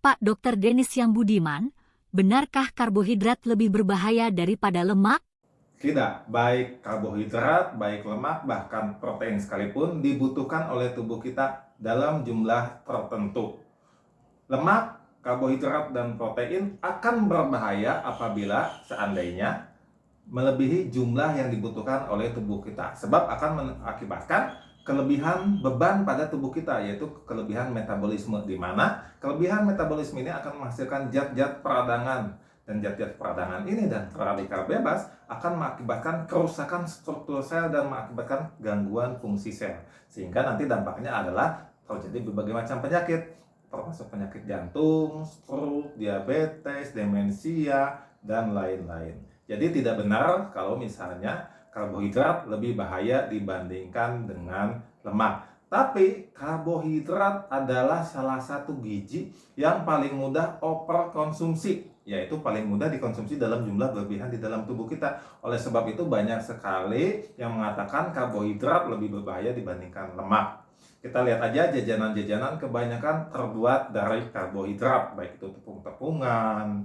Pak Dr. Denis yang Budiman, benarkah karbohidrat lebih berbahaya daripada lemak? Tidak, baik karbohidrat, baik lemak, bahkan protein sekalipun dibutuhkan oleh tubuh kita dalam jumlah tertentu. Lemak, karbohidrat, dan protein akan berbahaya apabila seandainya melebihi jumlah yang dibutuhkan oleh tubuh kita. Sebab akan mengakibatkan kelebihan beban pada tubuh kita, yaitu kelebihan metabolisme, di mana kelebihan metabolisme ini akan menghasilkan zat-zat peradangan. Dan zat-zat peradangan ini dan radikal bebas akan mengakibatkan kerusakan struktur sel dan mengakibatkan gangguan fungsi sel. Sehingga nanti dampaknya adalah terjadi berbagai macam penyakit, termasuk penyakit jantung, stroke, diabetes, demensia, dan lain-lain. Jadi tidak benar kalau misalnya karbohidrat lebih bahaya dibandingkan dengan lemak. Tapi karbohidrat adalah salah satu gizi yang paling mudah overkonsumsi, yaitu paling mudah dikonsumsi dalam jumlah berlebihan di dalam tubuh kita. Oleh sebab itu banyak sekali yang mengatakan karbohidrat lebih berbahaya dibandingkan lemak. Kita lihat aja jajanan-jajanan kebanyakan terbuat dari karbohidrat, baik itu tepung-tepungan,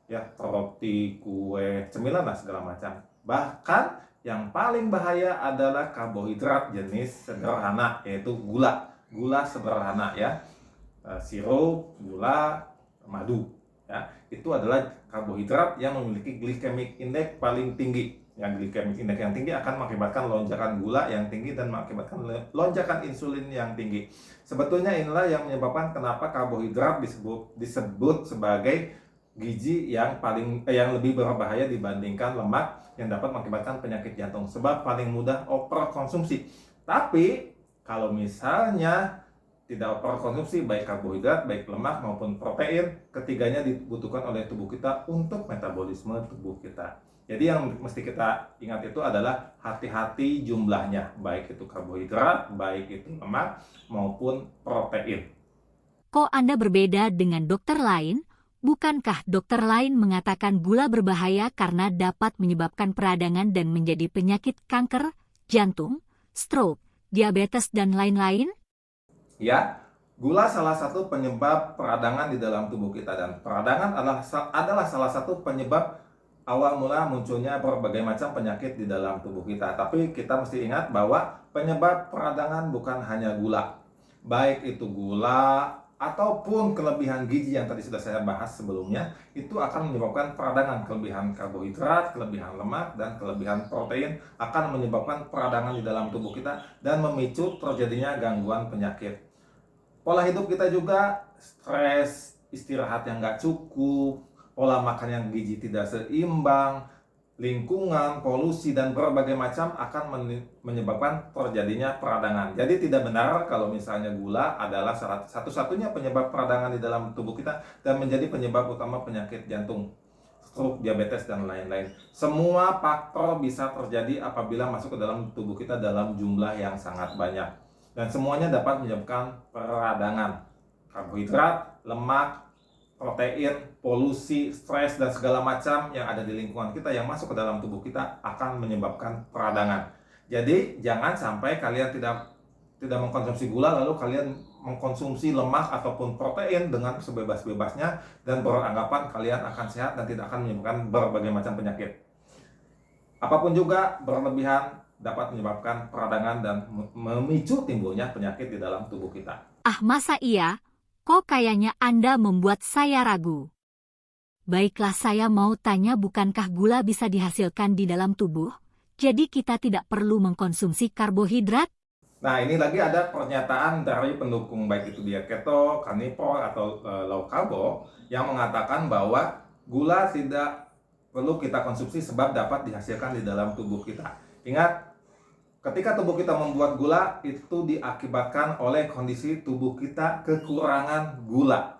ya, roti, kue, cemilan lah segala macam. Bahkan yang paling bahaya adalah karbohidrat jenis sederhana, yaitu gula. Gula sederhana ya. Sirup, gula, madu ya. Itu adalah karbohidrat yang memiliki glycemic index paling tinggi. Yang glycemic index yang tinggi akan mengakibatkan lonjakan gula yang tinggi dan mengakibatkan lonjakan insulin yang tinggi. Sebetulnya inilah yang menyebabkan kenapa karbohidrat disebut sebagai gizi yang lebih berbahaya dibandingkan lemak yang dapat mengakibatkan penyakit jantung, sebab paling mudah overkonsumsi. Tapi kalau misalnya tidak overkonsumsi baik karbohidrat, baik lemak maupun protein, ketiganya dibutuhkan oleh tubuh kita untuk metabolisme tubuh kita. Jadi yang mesti kita ingat itu adalah hati-hati jumlahnya, baik itu karbohidrat, baik itu lemak maupun protein. Kok Anda berbeda dengan dokter lain? Bukankah dokter lain mengatakan gula berbahaya karena dapat menyebabkan peradangan dan menjadi penyakit kanker, jantung, stroke, diabetes, dan lain-lain? Ya, gula salah satu penyebab peradangan di dalam tubuh kita, dan peradangan adalah salah satu penyebab awal mula munculnya berbagai macam penyakit di dalam tubuh kita. Tapi kita mesti ingat bahwa penyebab peradangan bukan hanya gula. Baik itu gula ataupun kelebihan gizi yang tadi sudah saya bahas sebelumnya, itu akan menyebabkan peradangan. Kelebihan karbohidrat, kelebihan lemak, dan kelebihan protein akan menyebabkan peradangan di dalam tubuh kita dan memicu terjadinya gangguan penyakit. Pola hidup kita juga, stres, istirahat yang nggak cukup, pola makan yang gizi tidak seimbang, lingkungan, polusi, dan berbagai macam akan menyebabkan terjadinya peradangan. Jadi tidak benar kalau misalnya gula adalah satu-satunya penyebab peradangan di dalam tubuh kita dan menjadi penyebab utama penyakit jantung, stroke, diabetes, dan lain-lain. Semua faktor bisa terjadi apabila masuk ke dalam tubuh kita dalam jumlah yang sangat banyak. Dan semuanya dapat menyebabkan peradangan. Karbohidrat, lemak, protein, polusi, stres, dan segala macam yang ada di lingkungan kita yang masuk ke dalam tubuh kita akan menyebabkan peradangan. Jadi jangan sampai kalian tidak mengkonsumsi gula lalu kalian mengkonsumsi lemak ataupun protein dengan sebebas-bebasnya dan beranggapan kalian akan sehat dan tidak akan menyebabkan berbagai macam penyakit. Apapun juga berlebihan dapat menyebabkan peradangan dan memicu timbulnya penyakit di dalam tubuh kita. Ah, masa iya? Kok kayaknya Anda membuat saya ragu. Baiklah, saya mau tanya, bukankah gula bisa dihasilkan di dalam tubuh? Jadi kita tidak perlu mengkonsumsi karbohidrat? Nah, ini lagi ada pernyataan dari pendukung baik itu diet keto, carnivore, atau low carbo yang mengatakan bahwa gula tidak perlu kita konsumsi sebab dapat dihasilkan di dalam tubuh kita. Ingat, ketika tubuh kita membuat gula, itu diakibatkan oleh kondisi tubuh kita kekurangan gula.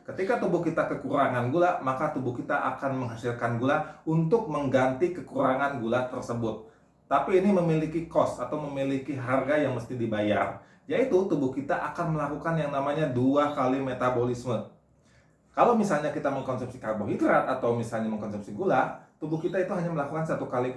Ketika tubuh kita kekurangan gula, maka tubuh kita akan menghasilkan gula untuk mengganti kekurangan gula tersebut. Tapi ini memiliki cost atau memiliki harga yang mesti dibayar, yaitu tubuh kita akan melakukan yang namanya 2 kali metabolisme. Kalau misalnya kita mengkonsumsi karbohidrat atau misalnya mengkonsumsi gula, tubuh kita itu hanya melakukan 1 kali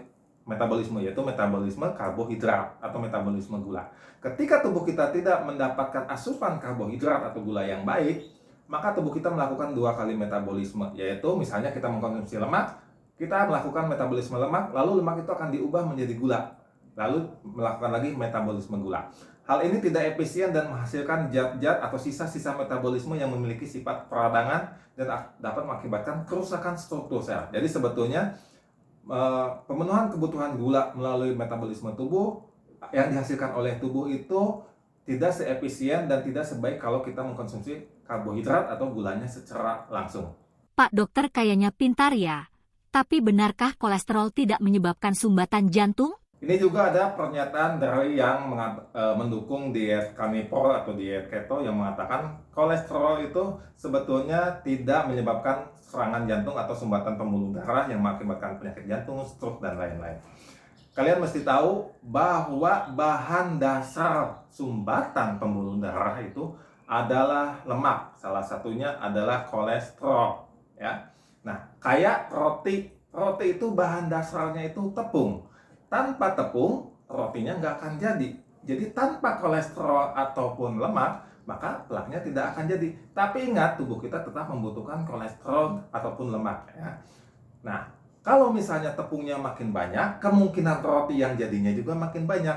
metabolisme, yaitu metabolisme karbohidrat atau metabolisme gula. Ketika tubuh kita tidak mendapatkan asupan karbohidrat atau gula yang baik, maka tubuh kita melakukan 2 kali metabolisme, yaitu misalnya kita mengkonsumsi lemak, kita melakukan metabolisme lemak, lalu lemak itu akan diubah menjadi gula, lalu melakukan lagi metabolisme gula. Hal ini tidak efisien dan menghasilkan zat-zat atau sisa-sisa metabolisme yang memiliki sifat peradangan dan dapat mengakibatkan kerusakan struktur sel. Jadi sebetulnya pemenuhan kebutuhan gula melalui metabolisme tubuh yang dihasilkan oleh tubuh itu tidak seefisien dan tidak sebaik kalau kita mengkonsumsi karbohidrat atau gulanya secara langsung. Pak dokter kayaknya pintar ya. Tapi benarkah kolesterol tidak menyebabkan sumbatan jantung? Ini juga ada pernyataan dari yang mendukung diet carnivore atau diet keto yang mengatakan kolesterol itu sebetulnya tidak menyebabkan serangan jantung atau sumbatan pembuluh darah yang mengakibatkan penyakit jantung, stroke, dan lain-lain. Kalian mesti tahu bahwa bahan dasar sumbatan pembuluh darah itu adalah lemak. Salah satunya adalah kolesterol. Ya. Nah, kayak roti. Roti itu bahan dasarnya itu tepung. Tanpa tepung, rotinya nggak akan jadi. Jadi tanpa kolesterol ataupun lemak, maka plaknya tidak akan jadi. Tapi ingat, tubuh kita tetap membutuhkan kolesterol ataupun lemak. Ya. Nah, kalau misalnya tepungnya makin banyak, kemungkinan roti yang jadinya juga makin banyak.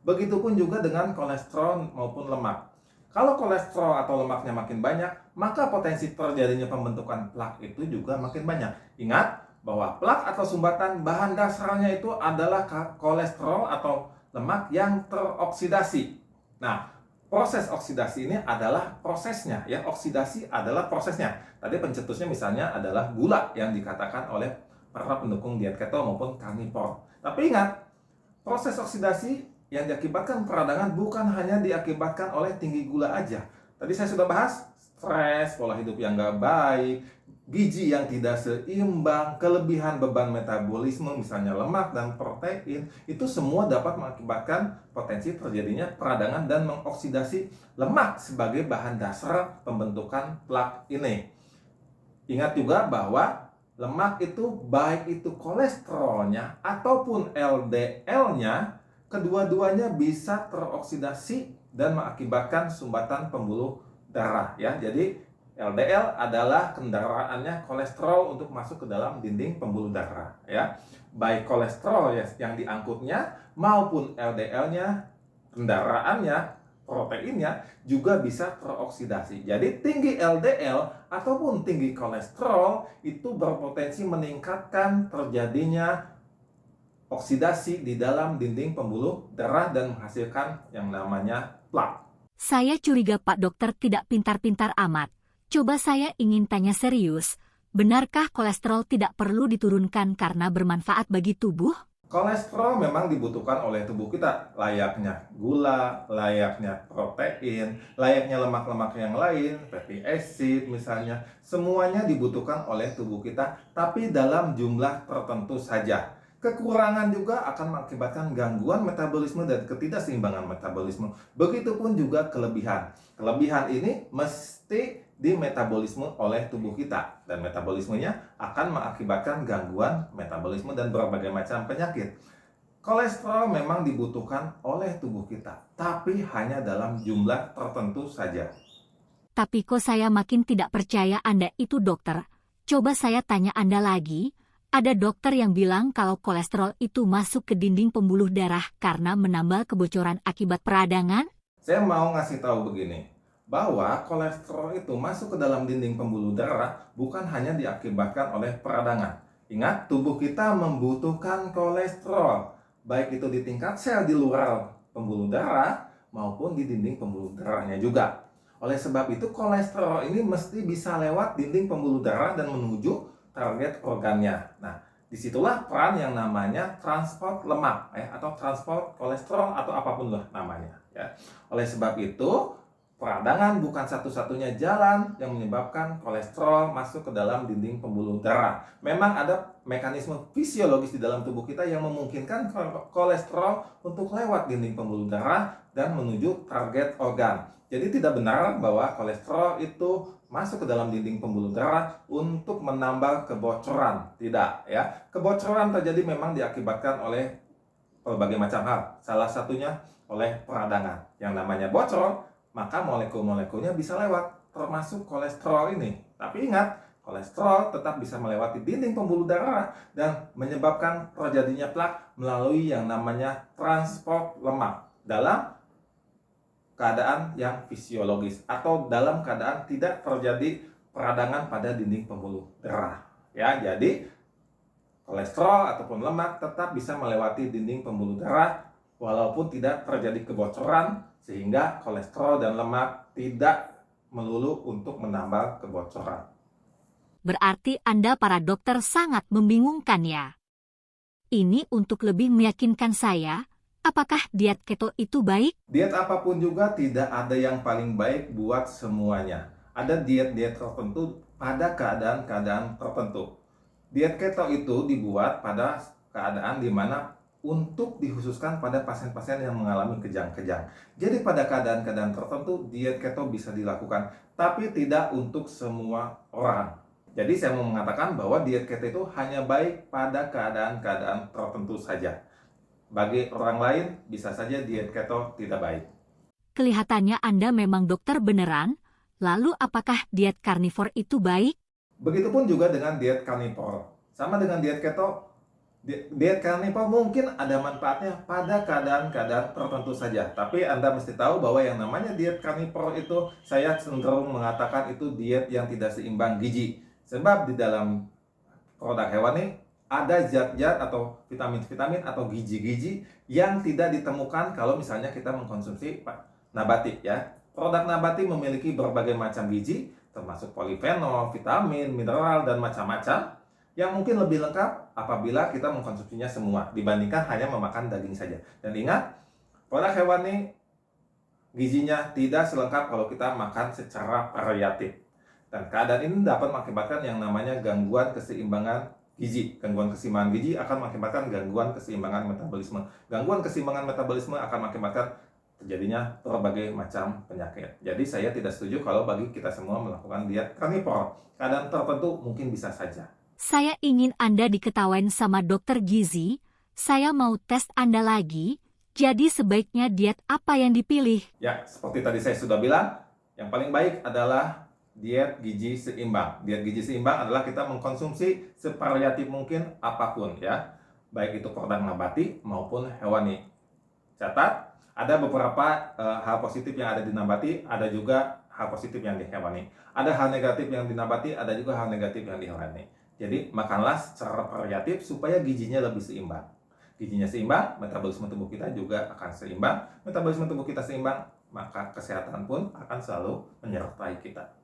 Begitupun juga dengan kolesterol maupun lemak. Kalau kolesterol atau lemaknya makin banyak, maka potensi terjadinya pembentukan plak itu juga makin banyak. Ingat, bahwa plak atau sumbatan bahan dasarnya itu adalah kolesterol atau lemak yang teroksidasi. Nah, proses oksidasi ini adalah prosesnya, ya. Oksidasi adalah prosesnya. Tadi pencetusnya misalnya adalah gula yang dikatakan oleh para pendukung diet keto maupun carnivore. Tapi ingat, proses oksidasi yang diakibatkan peradangan bukan hanya diakibatkan oleh tinggi gula aja. Tadi saya sudah bahas stres, pola hidup yang nggak baik, gizi yang tidak seimbang, kelebihan beban metabolisme misalnya lemak dan protein, itu semua dapat mengakibatkan potensi terjadinya peradangan dan mengoksidasi lemak sebagai bahan dasar pembentukan plak ini. Ingat juga bahwa lemak itu baik itu kolesterolnya ataupun LDL-nya, kedua-duanya bisa teroksidasi dan mengakibatkan sumbatan pembuluh darah, ya. Jadi LDL adalah kendaraannya kolesterol untuk masuk ke dalam dinding pembuluh darah, ya. Baik kolesterol yang diangkutnya maupun LDL-nya, kendaraannya, proteinnya juga bisa teroksidasi. Jadi tinggi LDL ataupun tinggi kolesterol itu berpotensi meningkatkan terjadinya oksidasi di dalam dinding pembuluh darah dan menghasilkan yang namanya plak. Saya curiga Pak dokter tidak pintar-pintar amat. Coba saya ingin tanya serius, benarkah kolesterol tidak perlu diturunkan karena bermanfaat bagi tubuh? Kolesterol memang dibutuhkan oleh tubuh kita, layaknya gula, layaknya protein, layaknya lemak-lemak yang lain, fatty acid misalnya, semuanya dibutuhkan oleh tubuh kita, tapi dalam jumlah tertentu saja. Kekurangan juga akan mengakibatkan gangguan metabolisme dan ketidakseimbangan metabolisme. Begitupun juga kelebihan. Kelebihan ini mesti dimetabolisme oleh tubuh kita. Dan metabolismenya akan mengakibatkan gangguan metabolisme dan berbagai macam penyakit. Kolesterol memang dibutuhkan oleh tubuh kita, tapi hanya dalam jumlah tertentu saja. Tapi kok saya makin tidak percaya Anda itu dokter. Coba saya tanya Anda lagi. Ada dokter yang bilang kalau kolesterol itu masuk ke dinding pembuluh darah karena menambah kebocoran akibat peradangan? Saya mau ngasih tahu begini, bahwa kolesterol itu masuk ke dalam dinding pembuluh darah bukan hanya diakibatkan oleh peradangan. Ingat, tubuh kita membutuhkan kolesterol, baik itu di tingkat sel di luar pembuluh darah maupun di dinding pembuluh darahnya juga. Oleh sebab itu, kolesterol ini mesti bisa lewat dinding pembuluh darah dan menuju target organnya. Nah, disitulah peran yang namanya transport lemak, atau transport kolesterol atau apapun lah namanya. Ya. Oleh sebab itu, peradangan bukan satu-satunya jalan yang menyebabkan kolesterol masuk ke dalam dinding pembuluh darah. Memang ada mekanisme fisiologis di dalam tubuh kita yang memungkinkan kolesterol untuk lewat dinding pembuluh darah dan menuju target organ. Jadi tidak benar bahwa kolesterol itu masuk ke dalam dinding pembuluh darah untuk menambah kebocoran. Tidak, ya. Kebocoran terjadi memang diakibatkan oleh berbagai macam hal. Salah satunya oleh peradangan. Yang namanya bocor, maka molekul-molekulnya bisa lewat. termasuk kolesterol ini. Tapi ingat, kolesterol tetap bisa melewati dinding pembuluh darah dan menyebabkan terjadinya plak melalui yang namanya transport lemak dalam keadaan yang fisiologis atau dalam keadaan tidak terjadi peradangan pada dinding pembuluh darah. Ya, jadi kolesterol ataupun lemak tetap bisa melewati dinding pembuluh darah walaupun tidak terjadi kebocoran, sehingga kolesterol dan lemak tidak melulu untuk menambah kebocoran. Berarti Anda para dokter sangat membingungkan ya. Ini untuk lebih meyakinkan saya, apakah diet keto itu baik? Diet apapun juga tidak ada yang paling baik buat semuanya. Ada diet-diet tertentu pada keadaan-keadaan tertentu. Diet keto itu dibuat pada keadaan di mana untuk dikhususkan pada pasien-pasien yang mengalami kejang-kejang. Jadi pada keadaan-keadaan tertentu diet keto bisa dilakukan, tapi tidak untuk semua orang. Jadi saya mau mengatakan bahwa diet keto itu hanya baik pada keadaan-keadaan tertentu saja. Bagi orang lain bisa saja diet keto tidak baik. Kelihatannya Anda memang dokter beneran, lalu apakah diet karnivor itu baik? Begitupun juga dengan diet karnivor. Sama dengan diet keto, diet karnivor mungkin ada manfaatnya pada keadaan-keadaan tertentu saja. Tapi Anda mesti tahu bahwa yang namanya diet karnivor itu saya cenderung mengatakan itu diet yang tidak seimbang gizi. Sebab di dalam produk hewani ada zat-zat atau vitamin-vitamin atau gizi-gizi yang tidak ditemukan kalau misalnya kita mengkonsumsi nabati ya. Produk nabati memiliki berbagai macam gizi termasuk polifenol, vitamin, mineral dan macam-macam yang mungkin lebih lengkap apabila kita mengkonsumsinya semua dibandingkan hanya memakan daging saja. Dan ingat, produk hewani gizinya tidak selengkap kalau kita makan secara variatif. Dan keadaan ini dapat mengakibatkan yang namanya gangguan keseimbangan gizi. Gangguan keseimbangan gizi akan mengakibatkan gangguan keseimbangan metabolisme. Gangguan keseimbangan metabolisme akan mengakibatkan terjadinya berbagai macam penyakit. Jadi saya tidak setuju kalau bagi kita semua melakukan diet karnivor. Keadaan tertentu mungkin bisa saja. Saya ingin Anda diketawain sama dokter gizi. Saya mau tes Anda lagi. Jadi sebaiknya diet apa yang dipilih? Ya, seperti tadi saya sudah bilang, yang paling baik adalah diet gizi seimbang. Diet gizi seimbang adalah kita mengkonsumsi sevariatif mungkin apapun ya. Baik itu produk nabati maupun hewani. Catat, ada beberapa hal positif yang ada di nabati, ada juga hal positif yang di hewani. Ada hal negatif yang di nabati, ada juga hal negatif yang di hewani. Jadi makanlah secara variatif supaya gizinya lebih seimbang. Gizinya seimbang, metabolisme tubuh kita juga akan seimbang. Metabolisme tubuh kita seimbang, maka kesehatan pun akan selalu menyertai kita.